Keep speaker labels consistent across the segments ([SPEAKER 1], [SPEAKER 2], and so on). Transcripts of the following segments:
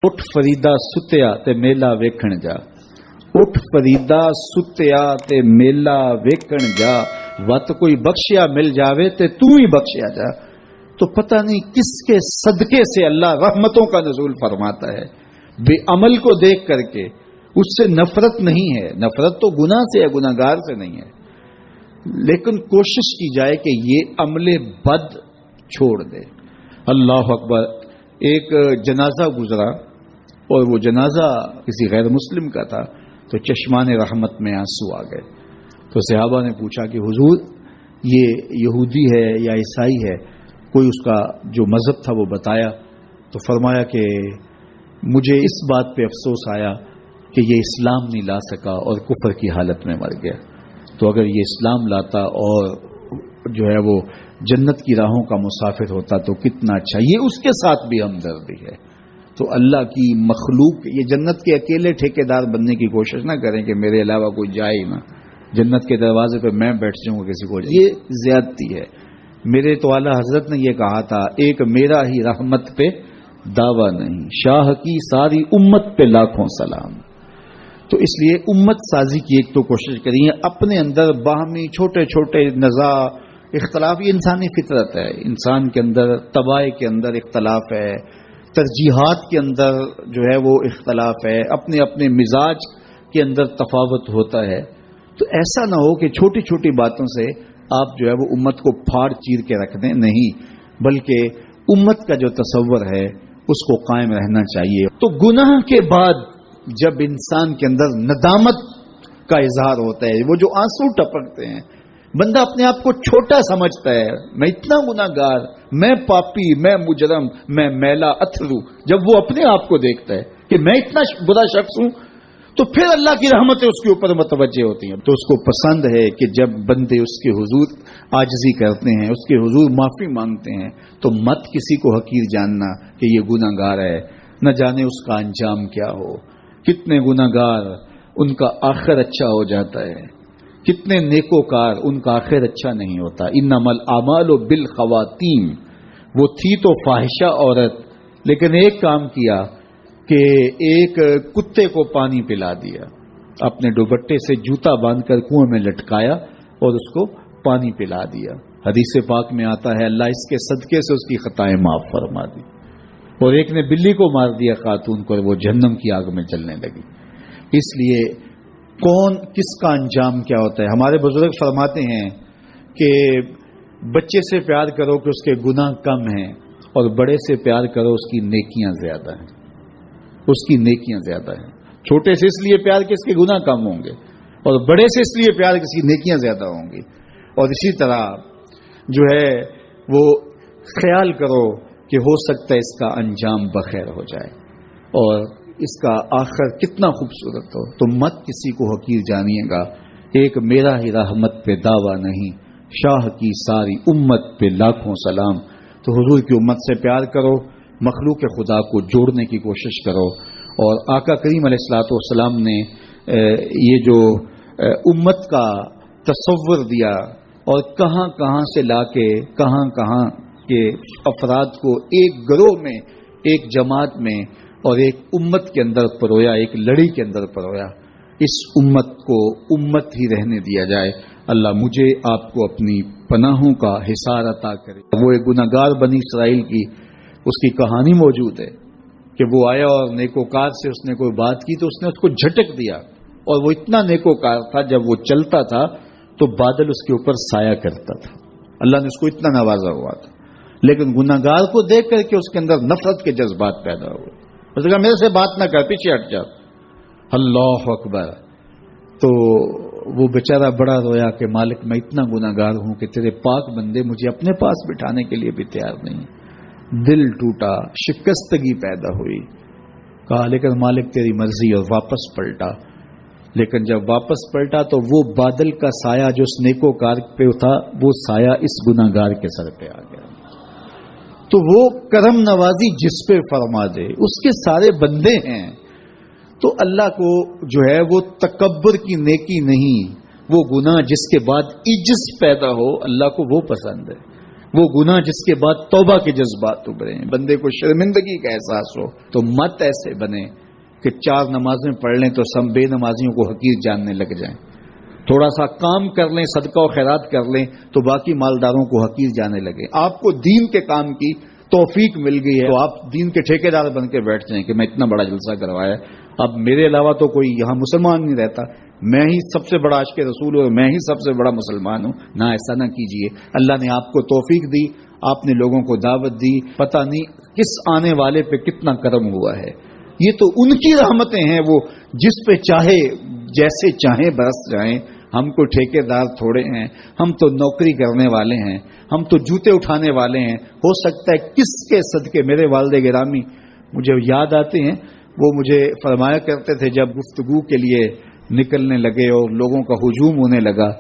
[SPEAKER 1] اٹھ فریدا ستیا تے میلا ویکھن جا، اٹھ فریدا ستیا تے میلا ویکھن جا، وت کوئی بخشیا مل جاوے تے تو ہی بخشیا جا۔ تو پتہ نہیں کس کے صدقے سے اللہ رحمتوں کا نزول فرماتا ہے۔ بے عمل کو دیکھ کر کے اس سے نفرت نہیں ہے، نفرت تو گناہ سے ہے، گناہگار سے نہیں ہے، لیکن کوشش کی جائے کہ یہ عمل بد چھوڑ دے۔ اللہ اکبر۔ ایک جنازہ گزرا اور وہ جنازہ کسی غیر مسلم کا تھا، تو چشمان رحمت میں آنسو آ گئے۔ تو صحابہ نے پوچھا کہ حضور یہ یہودی ہے یا عیسائی ہے؟ کوئی اس کا جو مذہب تھا وہ بتایا، تو فرمایا کہ مجھے اس بات پہ افسوس آیا کہ یہ اسلام نہیں لا سکا اور کفر کی حالت میں مر گیا۔ تو اگر یہ اسلام لاتا اور جو ہے وہ جنت کی راہوں کا مسافر ہوتا تو کتنا اچھا۔ یہ اس کے ساتھ بھی ہمدردی ہے۔ تو اللہ کی مخلوق یہ جنت کے اکیلے ٹھیکیدار بننے کی کوشش نہ کریں کہ میرے علاوہ کوئی جائے ہی نہ، جنت کے دروازے پہ میں بیٹھ جاؤں گا کسی کو، یہ زیادتی ہے۔ میرے تو اعلیٰ حضرت نے یہ کہا تھا، ایک میرا ہی رحمت پہ دعویٰ نہیں، شاہ کی ساری امت پہ لاکھوں سلام۔ تو اس لیے امت سازی کی ایک تو کوشش کریے، اپنے اندر باہمی چھوٹے چھوٹے نزاع اختلاف، یہ انسانی فطرت ہے، انسان کے اندر طبائع کے اندر اختلاف ہے، ترجیحات کے اندر جو ہے وہ اختلاف ہے، اپنے اپنے مزاج کے اندر تفاوت ہوتا ہے۔ تو ایسا نہ ہو کہ چھوٹی چھوٹی باتوں سے آپ جو ہے وہ امت کو پھاڑ چیر کے رکھ دیں، نہیں، بلکہ امت کا جو تصور ہے اس کو قائم رہنا چاہیے۔ تو گناہ کے بعد جب انسان کے اندر ندامت کا اظہار ہوتا ہے، وہ جو آنسو ٹپکتے ہیں، بندہ اپنے آپ کو چھوٹا سمجھتا ہے، میں اتنا گناہگار، میں پاپی، میں مجرم، میں میلا اتھرو، جب وہ اپنے آپ کو دیکھتا ہے کہ میں اتنا برا شخص ہوں، تو پھر اللہ کی رحمتیں اس کے اوپر متوجہ ہوتی ہیں۔ تو اس کو پسند ہے کہ جب بندے اس کے حضور عاجزی کرتے ہیں، اس کے حضور معافی مانگتے ہیں، تو مت کسی کو حقیر جاننا کہ یہ گناہگار ہے، نہ جانے اس کا انجام کیا ہو۔ کتنے گناہگار ان کا آخر اچھا ہو جاتا ہے، کتنے نیکوکار ان کا آخر اچھا نہیں ہوتا۔ انما الاعمال بالخواتیم، وہ تھی تو فاحشہ عورت، لیکن ایک کام کیا کہ ایک کتے کو پانی پلا دیا، اپنے دوپٹے سے جوتا باندھ کر کنویں میں لٹکایا اور اس کو پانی پلا دیا۔ حدیث پاک میں آتا ہے اللہ اس کے صدقے سے اس کی خطائیں معاف فرما دی۔ اور ایک نے بلی کو مار دیا خاتون کو، وہ جہنم کی آگ میں جلنے لگی۔ اس لیے کون کس کا انجام کیا ہوتا ہے؟ ہمارے بزرگ فرماتے ہیں کہ بچے سے پیار کرو کہ اس کے گناہ کم ہیں، اور بڑے سے پیار کرو اس کی نیکیاں زیادہ ہیں، اس کی نیکیاں زیادہ ہیں۔ چھوٹے سے اس لیے پیار کہ اس کے گناہ کم ہوں گے، اور بڑے سے اس لیے پیار کہ اس کی نیکیاں زیادہ ہوں گی۔ اور اسی طرح جو ہے وہ خیال کرو کہ ہو سکتا ہے اس کا انجام بخیر ہو جائے اور اس کا آخر کتنا خوبصورت ہو۔ تو مت کسی کو حقیر جانیے گا، ایک میرا ہی رحمت پہ دعویٰ نہیں، شاہ کی ساری امت پہ لاکھوں سلام۔ تو حضور کی امت سے پیار کرو، مخلوق خدا کو جوڑنے کی کوشش کرو۔ اور آقا کریم علیہ الصلوۃ والسلام نے یہ جو امت کا تصور دیا اور کہاں کہاں سے لا کے کہاں کہاں کے افراد کو ایک گروہ میں، ایک جماعت میں اور ایک امت کے اندر پرویا، ایک لڑی کے اندر پرویا، اس امت کو امت ہی رہنے دیا جائے۔ اللہ مجھے آپ کو اپنی پناہوں کا حصار عطا کرے۔ وہ ایک گناہگار بنی اسرائیل کی اس کی کہانی موجود ہے کہ وہ آیا اور نیکوکار سے اس نے کوئی بات کی تو اس نے اس کو جھٹک دیا، اور وہ اتنا نیکوکار تھا جب وہ چلتا تھا تو بادل اس کے اوپر سایہ کرتا تھا، اللہ نے اس کو اتنا نوازا ہوا تھا۔ لیکن گناہگار کو دیکھ کر کے اس کے اندر نفرت کے جذبات پیدا ہوئے، اس نے کہا میرے سے بات نہ کر، پیچھے ہٹ جا۔ اللہ اکبر۔ تو وہ بیچارہ بڑا رویا کہ مالک میں اتنا گناہگار ہوں کہ تیرے پاک بندے مجھے اپنے پاس بٹھانے کے لیے بھی تیار نہیں۔ دل ٹوٹا، شکستگی پیدا ہوئی، کہا لیکن مالک تیری مرضی، اور واپس پلٹا۔ لیکن جب واپس پلٹا تو وہ بادل کا سایہ جو اس نیکوکار پہ تھا، وہ سایہ اس گناہگار کے سر پہ آ گیا۔ تو وہ کرم نوازی جس پہ فرما دے، اس کے سارے بندے ہیں۔ تو اللہ کو جو ہے وہ تکبر کی نیکی نہیں، وہ گناہ جس کے بعد عجز پیدا ہو، اللہ کو وہ پسند ہے۔ وہ گناہ جس کے بعد توبہ کے جذبات ابھرے ہیں، بندے کو شرمندگی کا احساس ہو، تو مت ایسے بنے کہ 4 نمازیں پڑھ لیں تو سب بے نمازیوں کو حقیر جاننے لگ جائیں، تھوڑا سا کام کر لیں، صدقہ و خیرات کر لیں تو باقی مالداروں کو حقیر جانے لگے۔ آپ کو دین کے کام کی توفیق مل گئی ہے تو آپ دین کے ٹھیکیدار بن کے بیٹھ جائیں کہ میں اتنا بڑا جلسہ کروایا، اب میرے علاوہ تو کوئی یہاں مسلمان نہیں رہتا، میں ہی سب سے بڑا عاشق رسول ہوں، میں ہی سب سے بڑا مسلمان ہوں۔ نہ، ایسا نہ کیجئے۔ اللہ نے آپ کو توفیق دی، آپ نے لوگوں کو دعوت دی، پتہ نہیں کس آنے والے پہ کتنا کرم ہوا ہے۔ یہ تو ان کی رحمتیں ہیں، وہ جس پہ چاہے جیسے چاہیں برس جائیں۔ ہم کو ٹھیکیدار تھوڑے ہیں، ہم تو نوکری کرنے والے ہیں، ہم تو جوتے اٹھانے والے ہیں۔ ہو سکتا ہے کس کے صدقے میرے والد گرامی مجھے یاد آتے ہیں، وہ مجھے فرمایا کرتے تھے جب گفتگو کے لیے نکلنے لگے اور لوگوں کا ہجوم ہونے لگا،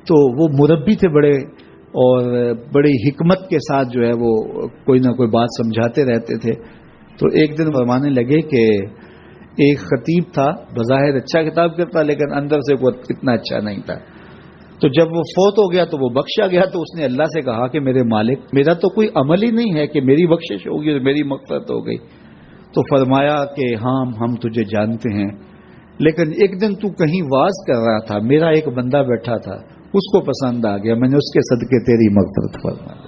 [SPEAKER 1] تو وہ مربی تھے بڑے، اور بڑی حکمت کے ساتھ جو ہے وہ کوئی نہ کوئی بات سمجھاتے رہتے تھے۔ تو ایک دن فرمانے لگے کہ ایک خطیب تھا، بظاہر اچھا کتاب کرتا لیکن اندر سے وہ کتنا اچھا نہیں تھا۔ تو جب وہ فوت ہو گیا تو وہ بخشا گیا، تو اس نے اللہ سے کہا کہ میرے مالک، میرا تو کوئی عمل ہی نہیں ہے کہ میری بخشش ہوگی اور میری مغفرت ہو گئی۔ تو فرمایا کہ ہاں ہم تجھے جانتے ہیں، لیکن ایک دن تو کہیں واز کر رہا تھا، میرا ایک بندہ بیٹھا تھا، اس کو پسند آ گیا، میں نے اس کے صدقے تیری مغفرت فرمائی۔